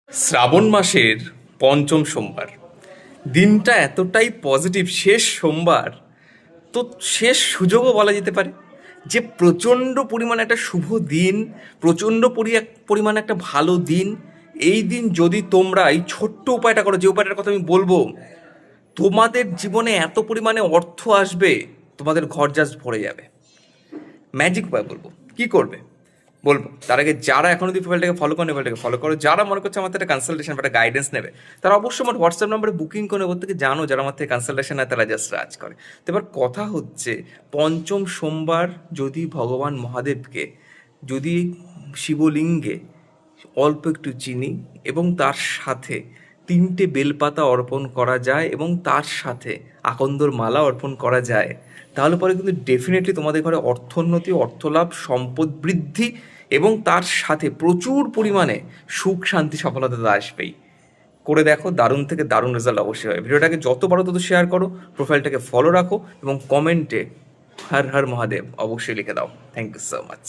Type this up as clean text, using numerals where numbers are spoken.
শ্রাবণ মাসের পঞ্চম সোমবার, দিনটা এতটাই পজিটিভ, শেষ সোমবার, তো শেষ সুযোগও বলা যেতে পারে যে প্রচণ্ড পরিমাণে একটা শুভ দিন, প্রচণ্ড পরিমাণে একটা ভালো দিন। এই দিন যদি তোমরা এই ছোট্ট উপায়টা করো, যে উপায়টার কথা আমি বলবো, তোমাদের জীবনে এত পরিমাণে অর্থ আসবে, তোমাদের ঘর জাস্ট ভরে যাবে। ম্যাজিক উপায় বলবো, কি করবে বলবো। তার আগে যারা এখনো যদি প্রোফাইলটাকে ফলো করে, প্রোফাইলটাকে ফলো করো। যারা মনে করছে আমার থেকে একটা কনসালটেশন বা একটা গাইডেন্স নেবে, তারা অবশ্যই আমার হোয়াটসঅ্যাপ নাম্বারে বুকিং করে ওর থেকে জানো। যারা আমার থেকে কনসালটেশন নেয় তারা জাস্ট রাজ করে। তো এবার কথা হচ্ছে, পঞ্চম সোমবার যদি ভগবান মহাদেবকে, যদি শিবলিঙ্গে অল্প একটু চিনি এবং তার সাথে 3টে বেলপাতা অর্পণ করা যায় এবং তার সাথে আকন্দর মালা অর্পণ করা যায়, তাহলে পরে কিন্তু ডেফিনেটলি তোমাদের ঘরে অর্থোন্নতি, অর্থলাভ, সম্পদ বৃদ্ধি এবং তার সাথে প্রচুর পরিমাণে সুখ, শান্তি, সফলতা তো আসবেই। করে দেখো, দারুণ থেকে দারুণ রেজাল্ট অবশ্যই হয়। ভিডিওটাকে যত পারো তত শেয়ার করো, প্রোফাইলটাকে ফলো রাখো এবং কমেন্টে হর হর মহাদেব অবশ্যই লিখে দাও। Thank you so much.